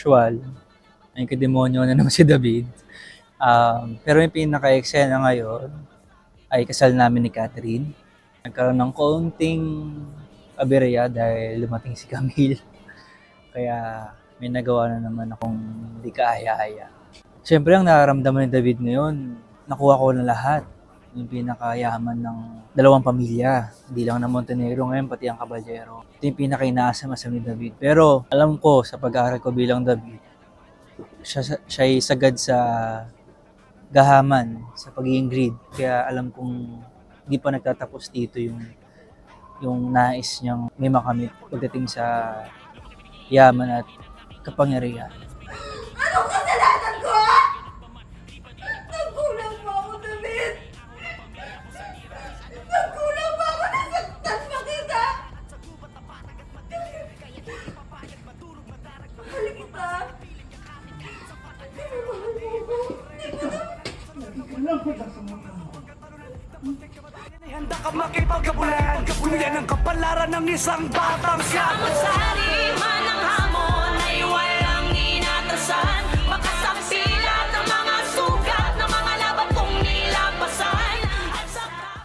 usual, ay kademonyo na naman si David. Pero yung pinaka-eksena ngayon ay kasal namin ni Catherine. Nagkaroon ng konting aberya dahil lumating si Camille. Kaya may nagawa na naman akong hindi kaaya-aya. Siyempre ang nararamdaman ni David ngayon, nakuha ko na lahat. Yung pinakayaman ng dalawang pamilya. Hindi lang ng Montenegro ngayon, pati ang Caballero. Ito yung pinaka-inaasam-asam ni David. Pero alam ko sa pag-aaral ko bilang David, siya ay sagad sa gahaman, sa pagiging greed. Kaya alam kong hindi pa nagtatapos dito yung nais niyang may makamit pagdating sa yaman at kapangyarihan. Anong kasalanan ko? Nagkulang pa ako, David. Nagkulang pa ako, nasaktan pa kita. Mahal kita. Handa ka makipagkabulan. Kung yan ang kapalaran ng isang batang siya.